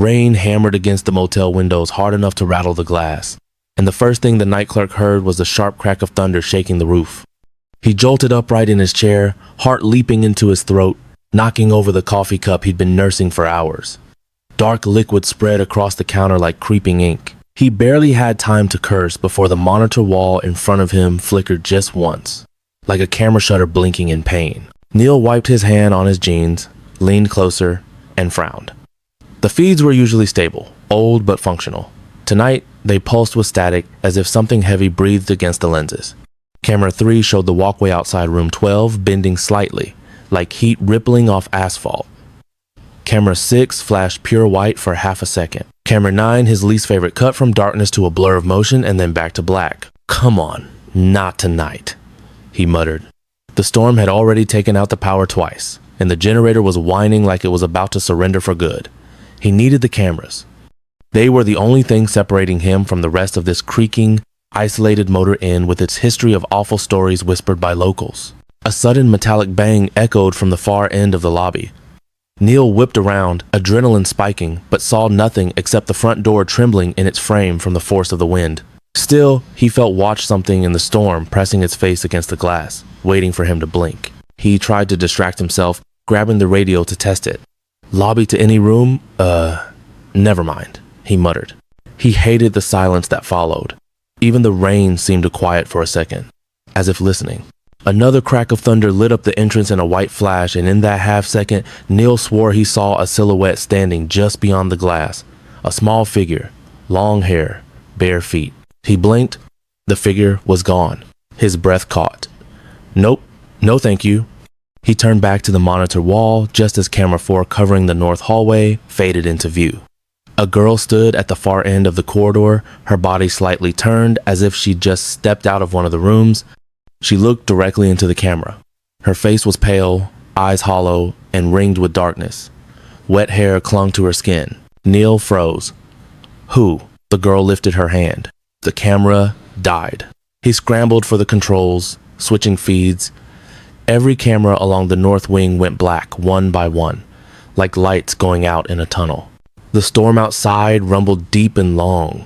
Rain hammered against the motel windows hard enough to rattle the glass, and the first thing the night clerk heard was the sharp crack of thunder shaking the roof. He jolted upright in his chair, heart leaping into his throat, knocking over the coffee cup he'd been nursing for hours. Dark liquid spread across the counter like creeping ink. He barely had time to curse before the monitor wall in front of him flickered just once, like a camera shutter blinking in pain. Neil wiped his hand on his jeans, leaned closer, and frowned. The feeds were usually stable, old but functional. Tonight, they pulsed with static as if something heavy breathed against the lenses. Camera 3 showed the walkway outside room 12 bending slightly, like heat rippling off asphalt. Camera 6 flashed pure white for half a second. Camera 9, his least favorite, cut from darkness to a blur of motion and then back to black. "Come on, not tonight," he muttered. The storm had already taken out the power twice, and the generator was whining like it was about to surrender for good. He needed the cameras. They were the only thing separating him from the rest of this creaking, isolated motor inn with its history of awful stories whispered by locals. A sudden metallic bang echoed from the far end of the lobby. Neil whipped around, adrenaline spiking, but saw nothing except the front door trembling in its frame from the force of the wind. Still, he felt watch something in the storm pressing its face against the glass, waiting for him to blink. He tried to distract himself, grabbing the radio to test it. "Lobby to any room? Never mind," he muttered. He hated the silence that followed. Even the rain seemed to quiet for a second, as if listening. Another crack of thunder lit up the entrance in a white flash, and in that half second, Neil swore he saw a silhouette standing just beyond the glass. A small figure, long hair, bare feet. He blinked. The figure was gone. His breath caught. "Nope, no thank you." He turned back to the monitor wall just as camera 4 covering the north hallway faded into view. A girl stood at the far end of the corridor, her body slightly turned as if she'd just stepped out of one of the rooms. She looked directly into the camera. Her face was pale, eyes hollow, and ringed with darkness. Wet hair clung to her skin. Neil froze. "Who?" The girl lifted her hand. The camera died. He scrambled for the controls, switching feeds. Every camera along the north wing went black, one by one, like lights going out in a tunnel. The storm outside rumbled deep and long.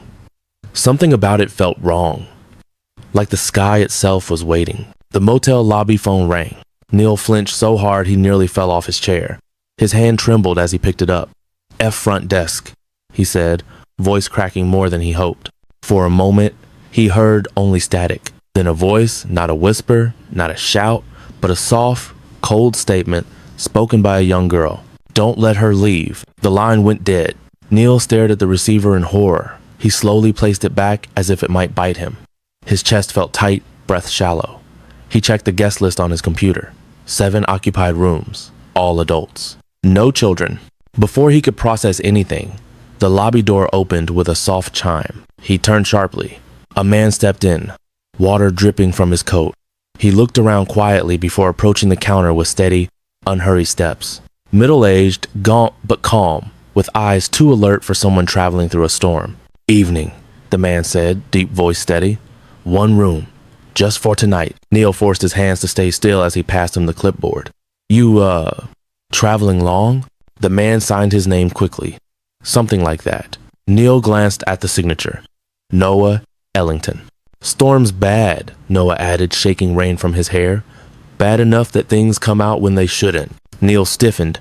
Something about it felt wrong, like the sky itself was waiting. The motel lobby phone rang. Neil flinched so hard he nearly fell off his chair. His hand trembled as he picked it up. "F front desk," he said, voice cracking more than he hoped. For a moment, he heard only static. Then a voice, not a whisper, not a shout, but a soft, cold statement spoken by a young girl. "Don't let her leave." The line went dead. Neil stared at the receiver in horror. He slowly placed it back as if it might bite him. His chest felt tight, breath shallow. He checked the guest list on his computer. 7 occupied rooms, all adults. No children. Before he could process anything, the lobby door opened with a soft chime. He turned sharply. A man stepped in, water dripping from his coat. He looked around quietly before approaching the counter with steady, unhurried steps. Middle-aged, gaunt but calm, with eyes too alert for someone traveling through a storm. "Evening," the man said, deep voice steady. "One room, just for tonight." Neil forced his hands to stay still as he passed him the clipboard. "You, traveling long?" The man signed his name quickly. Something like that. Neil glanced at the signature. Noah Ellington. "Storm's bad," Noah added, shaking rain from his hair. "Bad enough that things come out when they shouldn't." Neil stiffened.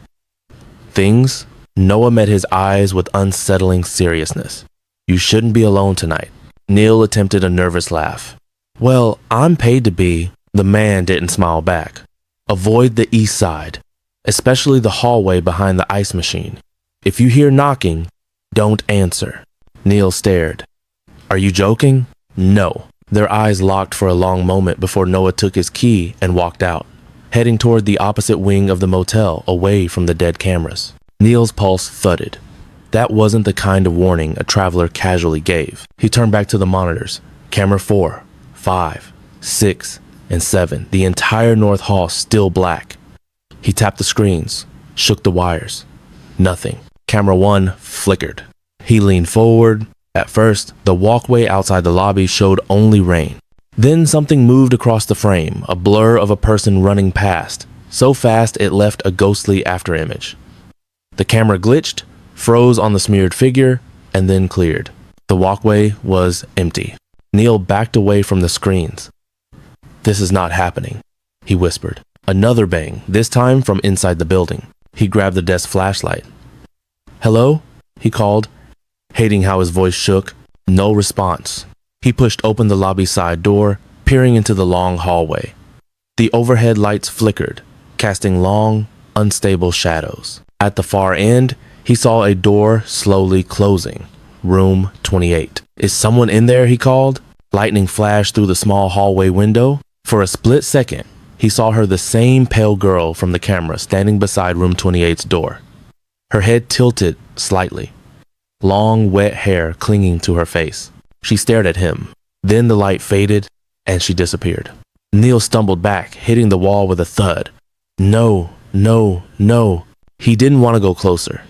"Things?" Noah met his eyes with unsettling seriousness. "You shouldn't be alone tonight." Neil attempted a nervous laugh. "Well, I'm paid to be." The man didn't smile back. "Avoid the east side, especially the hallway behind the ice machine. If you hear knocking, don't answer." Neil stared. "Are you joking?" "No." Their eyes locked for a long moment before Noah took his key and walked out, heading toward the opposite wing of the motel, away from the dead cameras. Neil's pulse thudded. That wasn't the kind of warning a traveler casually gave. He turned back to the monitors. Camera 4, 5, 6, and 7. The entire north hall still black. He tapped the screens, shook the wires. Nothing. Camera 1 flickered. He leaned forward. At first, the walkway outside the lobby showed only rain. Then something moved across the frame, a blur of a person running past, so fast it left a ghostly afterimage. The camera glitched, froze on the smeared figure, and then cleared. The walkway was empty. Neil backed away from the screens. "This is not happening," he whispered. Another bang, this time from inside the building. He grabbed the desk flashlight. "Hello?" he called, hating how his voice shook. No response. He pushed open the lobby side door, peering into the long hallway. The overhead lights flickered, casting long, unstable shadows. At the far end, he saw a door slowly closing. Room 28. "Is someone in there?" he called. Lightning flashed through the small hallway window. For a split second, he saw her, the same pale girl from the camera, standing beside room 28's door. Her head tilted slightly, long wet hair clinging to her face. She stared at him. Then the light faded and she disappeared. Neil stumbled back, hitting the wall with a thud. No, no, no. He didn't want to go closer.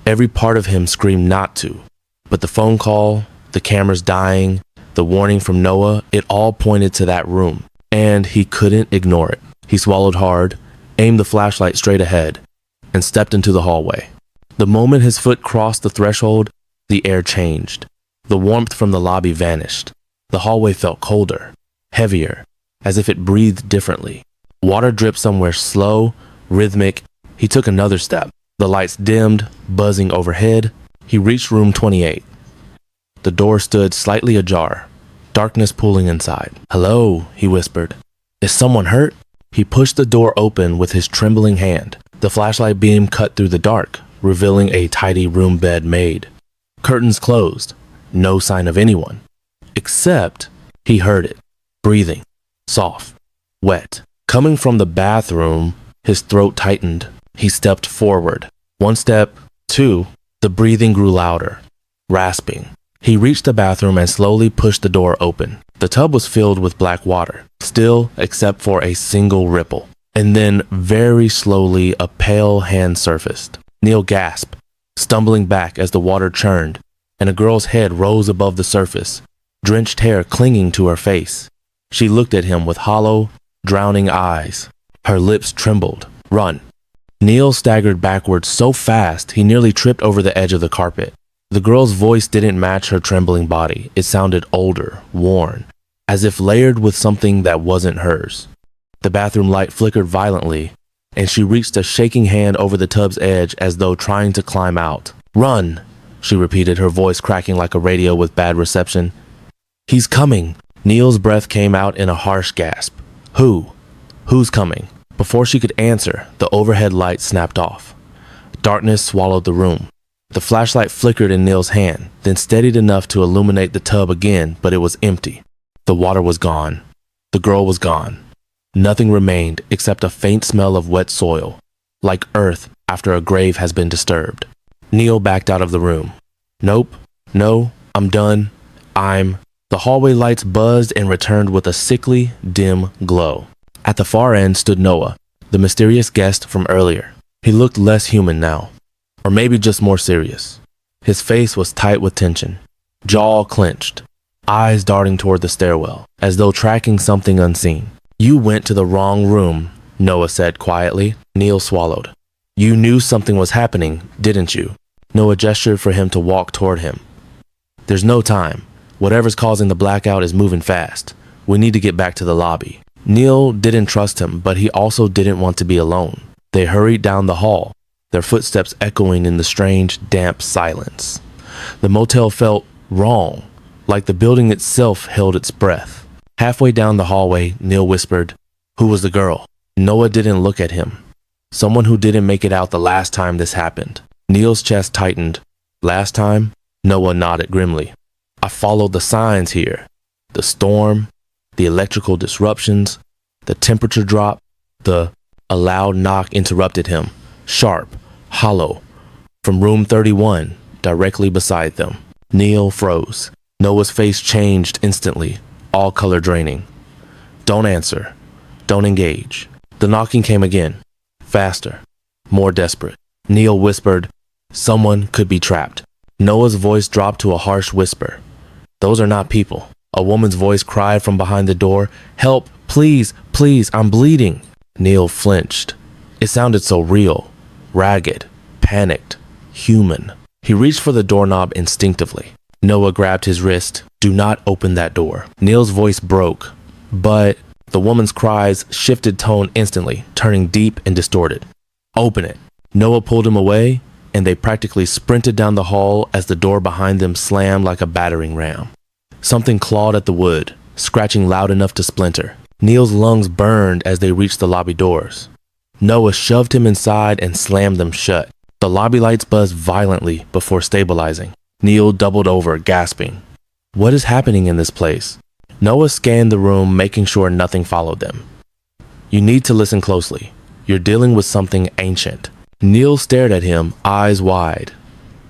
Every part of him screamed not to. But the phone call, the cameras dying, the warning from Noah, it all pointed to that room. And he couldn't ignore it. He swallowed hard, aimed the flashlight straight ahead, and stepped into the hallway. The moment his foot crossed the threshold, the air changed. The warmth from the lobby vanished. The hallway felt colder, heavier, as if it breathed differently. Water dripped somewhere slow, rhythmic. He took another step. The lights dimmed, buzzing overhead. He reached room 28. The door stood slightly ajar, darkness pooling inside. "Hello," he whispered. "Is someone hurt?" He pushed the door open with his trembling hand. The flashlight beam cut through the dark, revealing a tidy room bed made. Curtains closed. No sign of anyone. Except he heard it, breathing, soft, wet. Coming from the bathroom, his throat tightened. He stepped forward. One step, two. The breathing grew louder, rasping. He reached the bathroom and slowly pushed the door open. The tub was filled with black water, still except for a single ripple. And then, very slowly, a pale hand surfaced. Neil gasped, stumbling back as the water churned, and a girl's head rose above the surface, drenched hair clinging to her face. She looked at him with hollow, drowning eyes. Her lips trembled. "Run." Neil staggered backwards so fast he nearly tripped over the edge of the carpet. The girl's voice didn't match her trembling body. It sounded older, worn, as if layered with something that wasn't hers. The bathroom light flickered violently, and she reached a shaking hand over the tub's edge as though trying to climb out. "Run," she repeated, her voice cracking like a radio with bad reception. "He's coming." Neil's breath came out in a harsh gasp. "Who? Who's coming?" Before she could answer, the overhead light snapped off. Darkness swallowed the room. The flashlight flickered in Neil's hand, then steadied enough to illuminate the tub again, but it was empty. The water was gone. The girl was gone. Nothing remained except a faint smell of wet soil, like earth after a grave has been disturbed. Neil backed out of the room. "Nope. No, I'm done. The hallway lights buzzed and returned with a sickly, dim glow. At the far end stood Noah, the mysterious guest from earlier. He looked less human now, or maybe just more serious. His face was tight with tension, jaw clenched, eyes darting toward the stairwell, as though tracking something unseen. "You went to the wrong room," Noah said quietly. Neil swallowed. "You knew something was happening, didn't you?" Noah gestured for him to walk toward him. "There's no time. Whatever's causing the blackout is moving fast. We need to get back to the lobby." Neil didn't trust him, but he also didn't want to be alone. They hurried down the hall, their footsteps echoing in the strange, damp silence. The motel felt wrong, like the building itself held its breath. Halfway down the hallway, Neil whispered, "Who was the girl?" Noah didn't look at him. "Someone who didn't make it out the last time this happened." Neil's chest tightened. "Last time?" Noah nodded grimly. "I followed the signs here. The storm, the electrical disruptions, the temperature drop, A loud knock interrupted him, sharp, hollow, from room 31, directly beside them. Neil froze. Noah's face changed instantly, all color draining. "Don't answer. Don't engage." The knocking came again, faster, more desperate. Neil whispered, "Someone could be trapped." Noah's voice dropped to a harsh whisper. "Those are not people." A woman's voice cried from behind the door, "Help, please, please, I'm bleeding." Neil flinched. It sounded so real, ragged, panicked, human. He reached for the doorknob instinctively. Noah grabbed his wrist. Do not open that door. Neil's voice broke, but the woman's cries shifted tone instantly, turning deep and distorted. Open it. Noah pulled him away, and they practically sprinted down the hall as the door behind them slammed like a battering ram. Something clawed at the wood, scratching loud enough to splinter. Neil's lungs burned as they reached the lobby doors. Noah shoved him inside and slammed them shut. The lobby lights buzzed violently before stabilizing. Neil doubled over, gasping. What is happening in this place? Noah scanned the room, making sure nothing followed them. You need to listen closely. You're dealing with something ancient. Neil stared at him, eyes wide.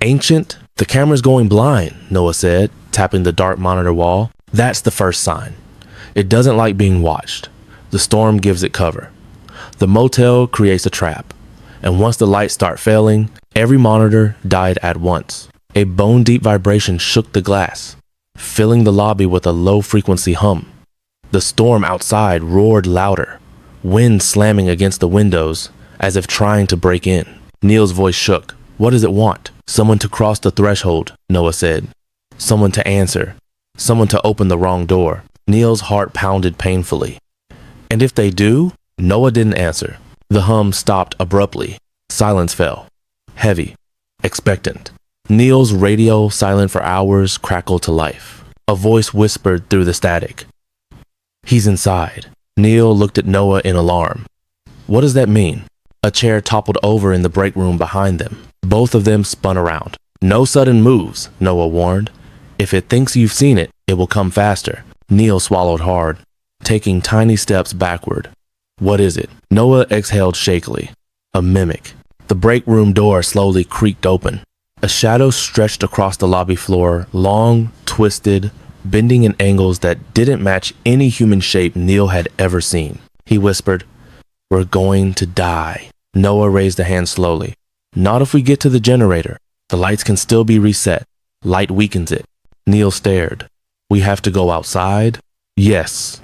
Ancient? The camera's going blind, Noah said, tapping the dark monitor wall. That's the first sign. It doesn't like being watched. The storm gives it cover. The motel creates a trap. And once the lights start failing, every monitor died at once. A bone-deep vibration shook the glass, filling the lobby with a low-frequency hum. The storm outside roared louder, wind slamming against the windows as if trying to break in. Neil's voice shook. What does it want? Someone to cross the threshold, Noah said. Someone to answer. Someone to open the wrong door. Neil's heart pounded painfully. And if they do? Noah didn't answer. The hum stopped abruptly. Silence fell. Heavy. Expectant. Neil's radio, silent for hours, crackled to life. A voice whispered through the static. He's inside. Neil looked at Noah in alarm. What does that mean? A chair toppled over in the break room behind them. Both of them spun around. No sudden moves, Noah warned. If it thinks you've seen it, it will come faster. Neil swallowed hard, taking tiny steps backward. What is it? Noah exhaled shakily. A mimic. The break room door slowly creaked open. A shadow stretched across the lobby floor, long, twisted, bending in angles that didn't match any human shape Neil had ever seen. He whispered, We're going to die. Noah raised a hand slowly. Not if we get to the generator. The lights can still be reset. Light weakens it. Neil stared. We have to go outside? Yes.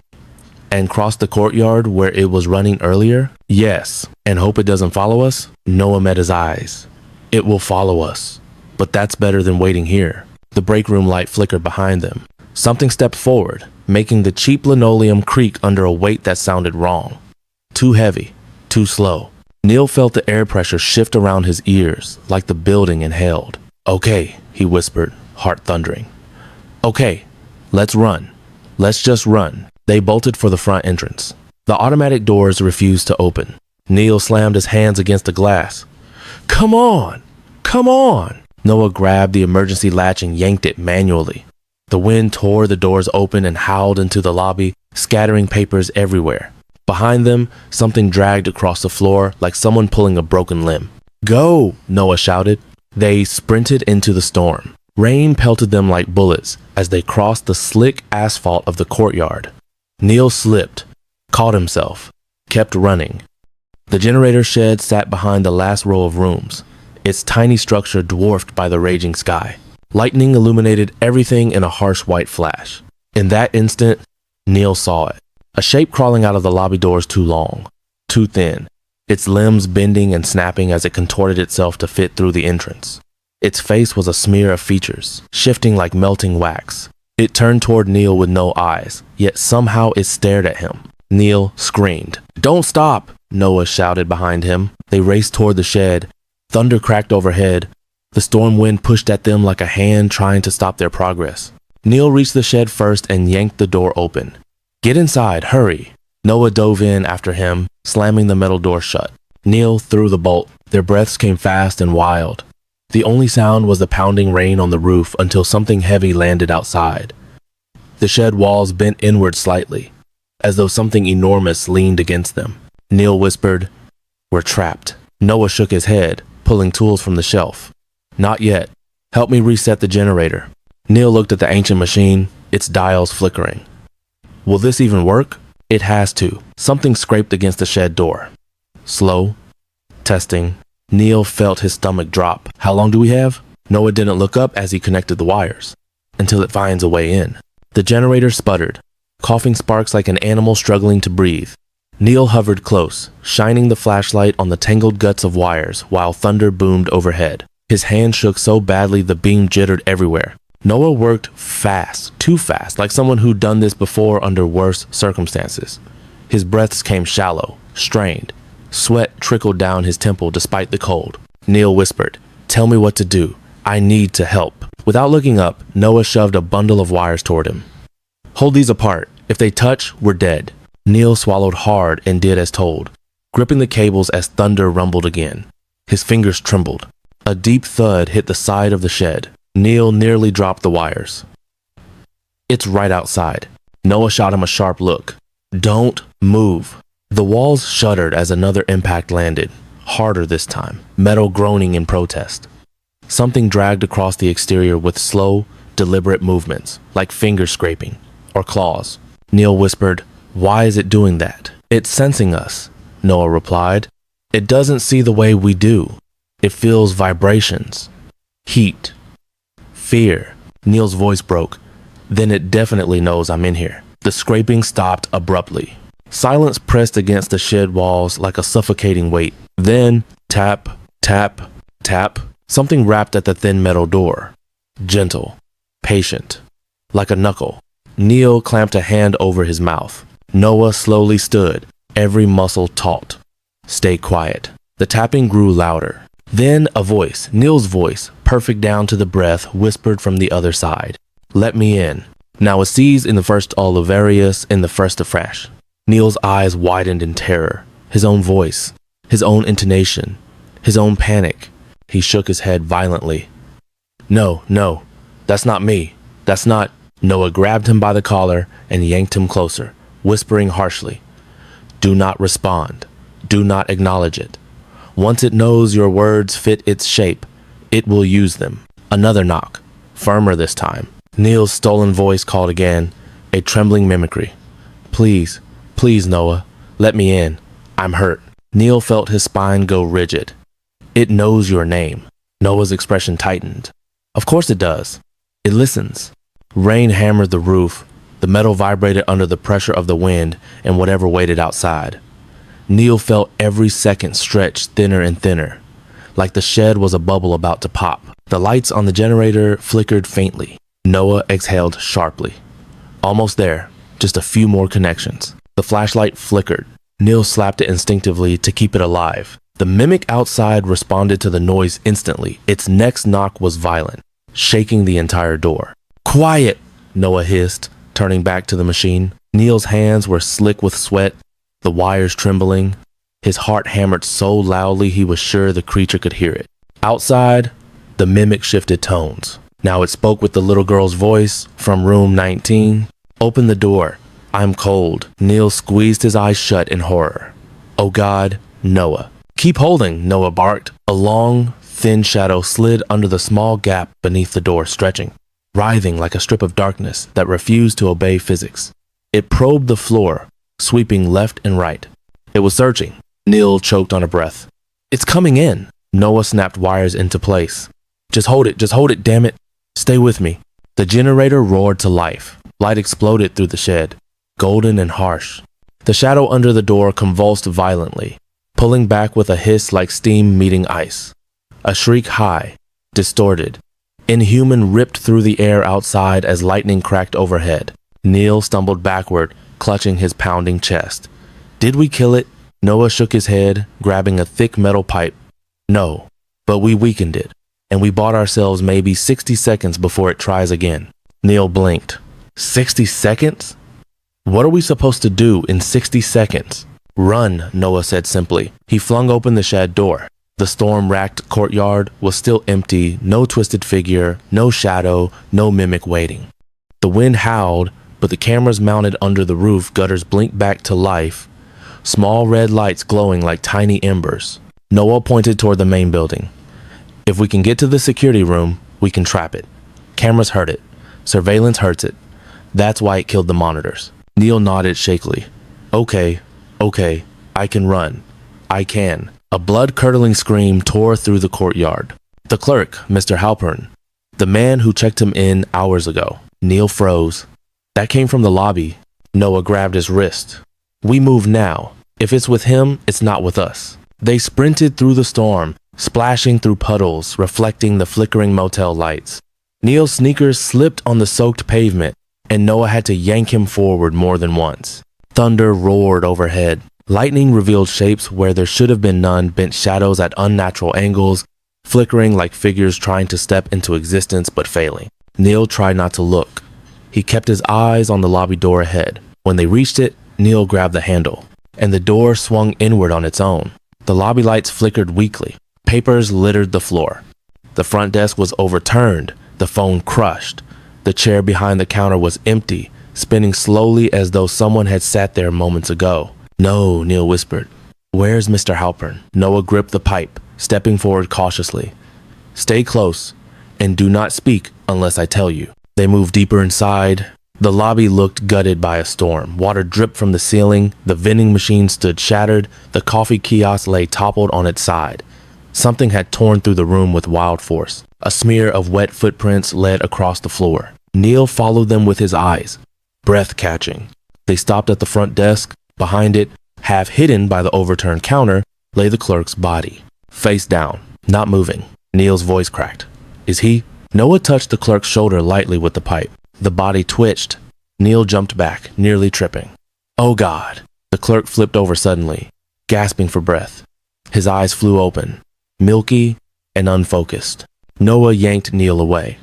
And cross the courtyard where it was running earlier? Yes. And hope it doesn't follow us? Noah met his eyes. It will follow us. But that's better than waiting here. The break room light flickered behind them. Something stepped forward, making the cheap linoleum creak under a weight that sounded wrong. Too heavy, too slow. Neil felt the air pressure shift around his ears, like the building inhaled. Okay, he whispered, heart thundering. Okay, let's run. Let's just run. They bolted for the front entrance. The automatic doors refused to open. Neil slammed his hands against the glass. Come on! Come on! Noah grabbed the emergency latch and yanked it manually. The wind tore the doors open and howled into the lobby, scattering papers everywhere. Behind them, something dragged across the floor like someone pulling a broken limb. Go! Noah shouted. They sprinted into the storm. Rain pelted them like bullets as they crossed the slick asphalt of the courtyard. Neil slipped, caught himself, kept running. The generator shed sat behind the last row of rooms, its tiny structure dwarfed by the raging sky. Lightning illuminated everything in a harsh white flash. In that instant, Neil saw it. A shape crawling out of the lobby doors too long, too thin, its limbs bending and snapping as it contorted itself to fit through the entrance. Its face was a smear of features, shifting like melting wax. It turned toward Neil with no eyes, yet somehow it stared at him. Neil screamed. Don't stop! Noah shouted behind him. They raced toward the shed. Thunder cracked overhead. The storm wind pushed at them like a hand trying to stop their progress. Neil reached the shed first and yanked the door open. Get inside, hurry! Noah dove in after him, slamming the metal door shut. Neil threw the bolt. Their breaths came fast and wild. The only sound was the pounding rain on the roof until something heavy landed outside. The shed walls bent inward slightly, as though something enormous leaned against them. Neil whispered, We're trapped. Noah shook his head, pulling tools from the shelf. Not yet. Help me reset the generator. Neil looked at the ancient machine, its dials flickering. Will this even work? It has to. Something scraped against the shed door. Slow. Testing. Neil felt his stomach drop. How long do we have? Noah didn't look up as he connected the wires. Until it finds a way in. The generator sputtered, coughing sparks like an animal struggling to breathe. Neil hovered close, shining the flashlight on the tangled guts of wires while thunder boomed overhead. His hand shook so badly the beam jittered everywhere. Noah worked fast, too fast, like someone who'd done this before under worse circumstances. His breaths came shallow, strained. Sweat trickled down his temple despite the cold. Neil whispered, "Tell me what to do. I need to help." Without looking up, Noah shoved a bundle of wires toward him. "Hold these apart. If they touch, we're dead." Neil swallowed hard and did as told, gripping the cables as thunder rumbled again. His fingers trembled. A deep thud hit the side of the shed. Neil nearly dropped the wires. "It's right outside." Noah shot him a sharp look. "Don't move." The walls shuddered as another impact landed, harder this time, metal groaning in protest. Something dragged across the exterior with slow, deliberate movements, like finger scraping or claws. Neil whispered, "Why is it doing that?" "It's sensing us," Noah replied. "It doesn't see the way we do. It feels vibrations, heat, fear." Neil's voice broke. "Then it definitely knows I'm in here." The scraping stopped abruptly. Silence pressed against the shed walls like a suffocating weight. Then, tap, tap, tap. Something rapped at the thin metal door. Gentle, patient, like a knuckle. Neil clamped a hand over his mouth. Noah slowly stood, every muscle taut. "Stay quiet." The tapping grew louder. Then a voice, Neil's voice, perfect down to the breath, whispered from the other side. "Let me in." Now a sees in the first Oliverius, in the first afresh. Neil's eyes widened in terror. His own voice, his own intonation, his own panic. He shook his head violently. No, that's not me. That's not." Noah grabbed him by the collar and yanked him closer, whispering harshly, "Do not respond. Do not acknowledge it. Once it knows your words fit its shape, it will use them." Another knock, firmer this time. Neil's stolen voice called again, a trembling mimicry. Please, Noah, let me in. I'm hurt." Neil felt his spine go rigid. "It knows your name." Noah's expression tightened. "Of course it does. It listens." Rain hammered the roof. The metal vibrated under the pressure of the wind and whatever waited outside. Neil felt every second stretch thinner and thinner, like the shed was a bubble about to pop. The lights on the generator flickered faintly. Noah exhaled sharply. Almost there, just a few more connections. The flashlight flickered. Neil slapped it instinctively to keep it alive. The mimic outside responded to the noise instantly. Its next knock was violent, shaking the entire door. "Quiet!" Noah hissed, turning back to the machine. Neil's hands were slick with sweat, the wires trembling. His heart hammered so loudly he was sure the creature could hear it. Outside, the mimic shifted tones. Now it spoke with the little girl's voice from room 19. "Open the door. I'm cold." Neil squeezed his eyes shut in horror. "Oh God, Noah." "Keep holding," Noah barked. A long, thin shadow slid under the small gap beneath the door, stretching, writhing like a strip of darkness that refused to obey physics. It probed the floor, sweeping left and right. It was searching. Neil choked on a breath. "It's coming in." Noah snapped wires into place. Just hold it, damn it. Stay with me." The generator roared to life. Light exploded through the shed, golden and harsh. The shadow under the door convulsed violently, pulling back with a hiss like steam meeting ice. A shriek high, distorted, inhuman, ripped through the air outside as lightning cracked overhead. Neil stumbled backward, clutching his pounding chest. "Did we kill it?" Noah shook his head, grabbing a thick metal pipe. "No, but we weakened it, and we bought ourselves maybe 60 seconds before it tries again." Neil blinked. 60 seconds? What are we supposed to do in 60 seconds? "Run," Noah said simply. He flung open the shed door. The storm-racked courtyard was still empty, no twisted figure, no shadow, no mimic waiting. The wind howled, but the cameras mounted under the roof gutters blinked back to life, small red lights glowing like tiny embers. Noah pointed toward the main building. "If we can get to the security room, we can trap it. Cameras hurt it. Surveillance hurts it. That's why it killed the monitors." Neil nodded shakily. Okay, I can run. I can." A blood-curdling scream tore through the courtyard. The clerk, Mr. Halpern, the man who checked him in hours ago. Neil froze. That came from the lobby. Noah grabbed his wrist. "We move now. If it's with him, it's not with us." They sprinted through the storm, splashing through puddles, reflecting the flickering motel lights. Neil's sneakers slipped on the soaked pavement, and Noah had to yank him forward more than once. Thunder roared overhead. Lightning revealed shapes where there should have been none, bent shadows at unnatural angles, flickering like figures trying to step into existence but failing. Neil tried not to look. He kept his eyes on the lobby door ahead. When they reached it, Neil grabbed the handle, and the door swung inward on its own. The lobby lights flickered weakly. Papers littered the floor. The front desk was overturned, the phone crushed. The chair behind the counter was empty, spinning slowly as though someone had sat there moments ago. "No," Neil whispered. "Where's Mr. Halpern?" Noah gripped the pipe, stepping forward cautiously. "Stay close, and do not speak unless I tell you." They moved deeper inside. The lobby looked gutted by a storm. Water dripped from the ceiling, the vending machine stood shattered, the coffee kiosk lay toppled on its side. Something had torn through the room with wild force. A smear of wet footprints led across the floor. Neil followed them with his eyes, breath-catching. They stopped at the front desk. Behind it, half hidden by the overturned counter, lay the clerk's body, face down, not moving. Neil's voice cracked. "Is he?" Noah touched the clerk's shoulder lightly with the pipe. The body twitched. Neil jumped back, nearly tripping. "Oh God!" The clerk flipped over suddenly, gasping for breath. His eyes flew open, milky and unfocused. Noah yanked Neil away.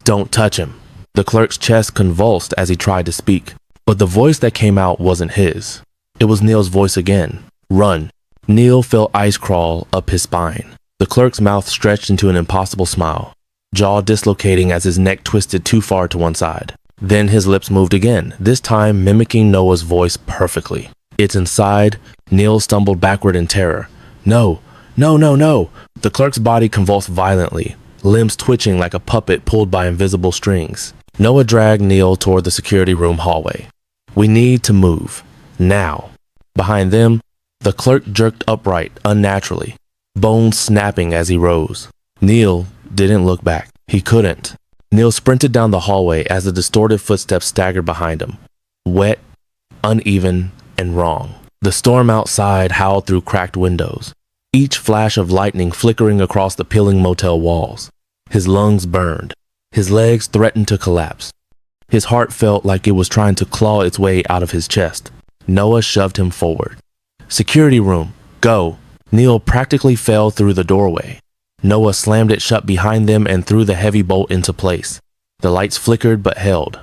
"Don't touch him." The clerk's chest convulsed as he tried to speak, but the voice that came out wasn't his. It was Neil's voice again. "Run." Neil felt ice crawl up his spine. The clerk's mouth stretched into an impossible smile, jaw dislocating as his neck twisted too far to one side. Then his lips moved again, this time mimicking Noah's voice perfectly. "It's inside." Neil stumbled backward in terror. "No, no, no, no." The clerk's body convulsed violently, limbs twitching like a puppet pulled by invisible strings. Noah dragged Neil toward the security room hallway. "We need to move. Now." Behind them, the clerk jerked upright unnaturally, bones snapping as he rose. Neil didn't look back. He couldn't. Neil sprinted down the hallway as the distorted footsteps staggered behind him. Wet, uneven, and wrong. The storm outside howled through cracked windows, each flash of lightning flickering across the peeling motel walls. His lungs burned. His legs threatened to collapse. His heart felt like it was trying to claw its way out of his chest. Noah shoved him forward. "Security room, go." Neil practically fell through the doorway. Noah slammed it shut behind them and threw the heavy bolt into place. The lights flickered but held.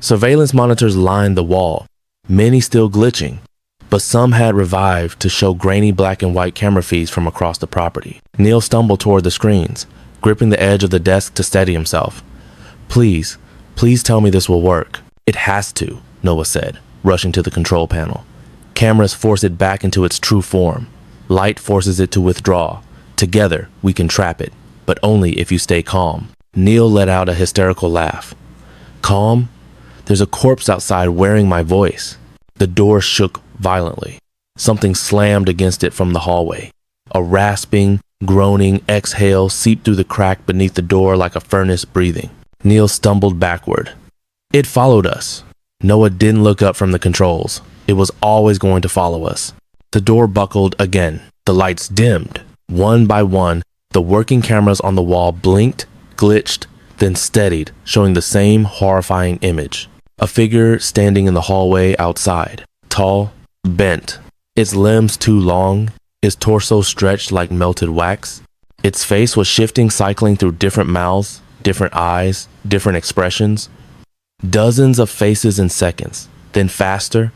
Surveillance monitors lined the wall, many still glitching, but some had revived to show grainy black and white camera feeds from across the property. Neil stumbled toward the screens, gripping the edge of the desk to steady himself. Please tell me this will work." "It has to," Noah said, rushing to the control panel. "Cameras force it back into its true form. Light forces it to withdraw. Together, we can trap it, but only if you stay calm." Neil let out a hysterical laugh. "Calm? There's a corpse outside wearing my voice." The door shook violently. Something slammed against it from the hallway. A rasping, groaning exhale seeped through the crack beneath the door like a furnace breathing. Neil stumbled backward. It followed us. Noah didn't look up from the controls. It was always going to follow us. The door buckled again. The lights dimmed. One by one, the working cameras on the wall blinked, glitched, then steadied, showing the same horrifying image. A figure standing in the hallway outside, tall, bent, its limbs too long, its torso stretched like melted wax. Its face was shifting, cycling through different mouths, different eyes, different expressions. Dozens of faces in seconds, then faster,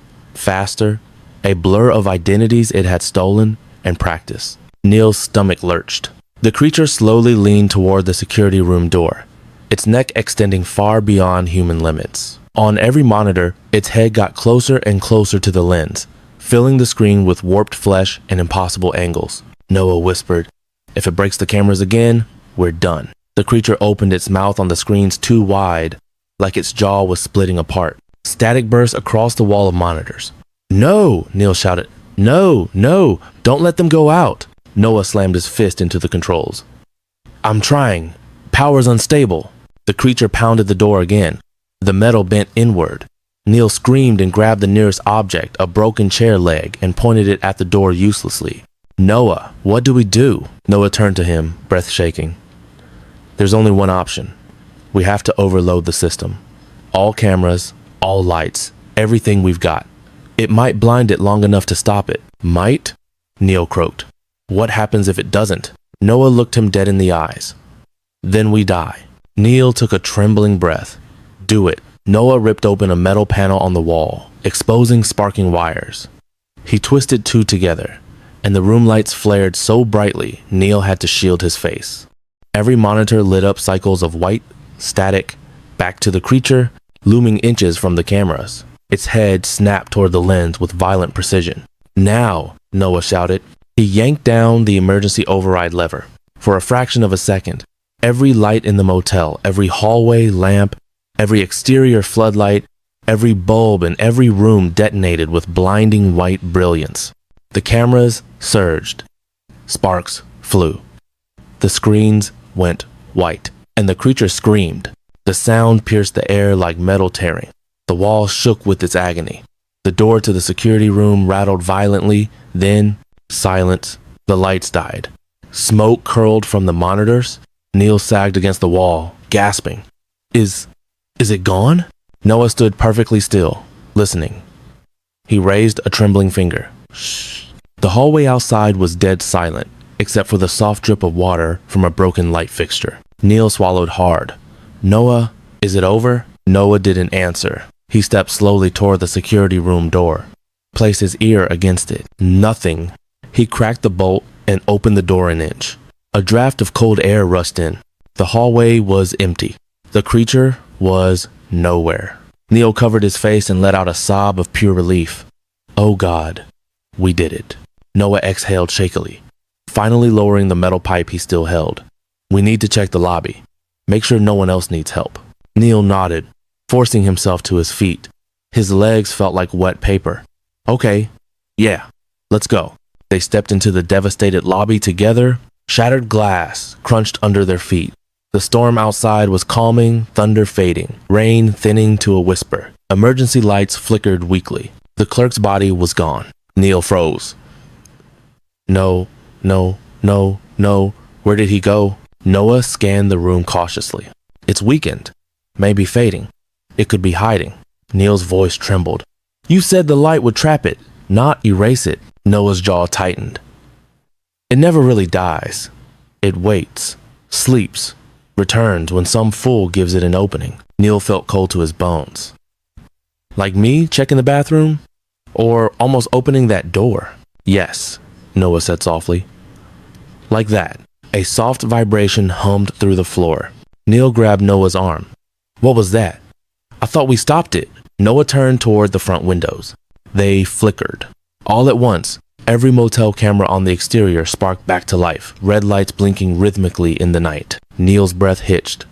a blur of identities it had stolen and practiced. Neil's stomach lurched. The creature slowly leaned toward the security room door, its neck extending far beyond human limits. On every monitor, its head got closer and closer to the lens, filling the screen with warped flesh and impossible angles. Noah whispered, "If it breaks the cameras again, we're done." The creature opened its mouth on the screens too wide, like its jaw was splitting apart. Static burst across the wall of monitors. "No!" Neil shouted. "No, no, don't let them go out." Noah slammed his fist into the controls. "I'm trying. Power's unstable." The creature pounded the door again. The metal bent inward. Neil screamed and grabbed the nearest object, a broken chair leg, and pointed it at the door uselessly. Noah, what do we do? Noah turned to him, breath shaking. There's only one option. We have to overload the system. All cameras, all lights, everything we've got. It might blind it long enough to stop it. Might? Neil croaked. What happens if it doesn't? Noah looked him dead in the eyes. Then we die. Neil took a trembling breath. Do it. Noah ripped open a metal panel on the wall, exposing sparking wires. He twisted two together, and the room lights flared so brightly Neil had to shield his face. Every monitor lit up cycles of white, static, back to the creature, looming inches from the cameras. Its head snapped toward the lens with violent precision. Now, Noah shouted. He yanked down the emergency override lever. For a fraction of a second, every light in the motel, every hallway lamp, every exterior floodlight, every bulb in every room detonated with blinding white brilliance. The cameras surged. Sparks flew. The screens went white, and the creature screamed. The sound pierced the air like metal tearing. The wall shook with its agony. The door to the security room rattled violently, then silence. The lights died. Smoke curled from the monitors. Neil sagged against the wall, gasping. Is it gone? Noah stood perfectly still, listening. He raised a trembling finger. Shh. The hallway outside was dead silent, except for the soft drip of water from a broken light fixture. Neil swallowed hard. Noah, is it over? Noah didn't answer. He stepped slowly toward the security room door, placed his ear against it. Nothing. He cracked the bolt and opened the door an inch. A draft of cold air rushed in. The hallway was empty. The creature was nowhere. Neil covered his face and let out a sob of pure relief. Oh God, we did it. Noah exhaled shakily, finally lowering the metal pipe he still held. We need to check the lobby. Make sure no one else needs help. Neil nodded, forcing himself to his feet. His legs felt like wet paper. Okay, yeah, let's go. They stepped into the devastated lobby together. Shattered glass crunched under their feet. The storm outside was calming, thunder fading, rain thinning to a whisper. Emergency lights flickered weakly. The clerk's body was gone. Neil froze. No. Where did he go? Noah scanned the room cautiously. It's weakened. Maybe fading. It could be hiding. Neil's voice trembled. You said the light would trap it, not erase it. Noah's jaw tightened. It never really dies. It waits, sleeps, returns when some fool gives it an opening. Neil felt cold to his bones. Like me checking the bathroom? Or almost opening that door? Yes, Noah said softly. Like that. A soft vibration hummed through the floor. Neil grabbed Noah's arm. What was that? I thought we stopped it. Noah turned toward the front windows. They flickered. All at once, every motel camera on the exterior sparked back to life, red lights blinking rhythmically in the night. Neil's breath hitched.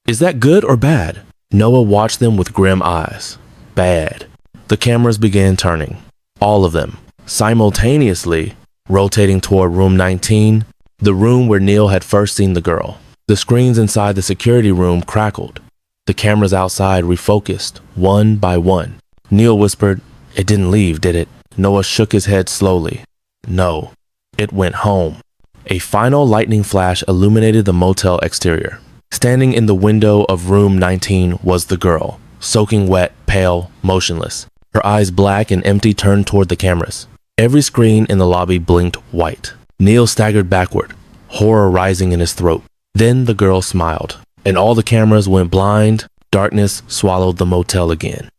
Is that good or bad? Noah watched them with grim eyes. Bad. The cameras began turning. All of them. Simultaneously, rotating toward room 19, the room where Neil had first seen the girl. The screens inside the security room crackled. The cameras outside refocused, one by one. Neil whispered, It didn't leave, did it? Noah shook his head slowly. No, it went home. A final lightning flash illuminated the motel exterior. Standing in the window of room 19 was the girl, soaking wet, pale, motionless. Her eyes black and empty turned toward the cameras. Every screen in the lobby blinked white. Neil staggered backward, horror rising in his throat. Then the girl smiled, and all the cameras went blind. Darkness swallowed the motel again.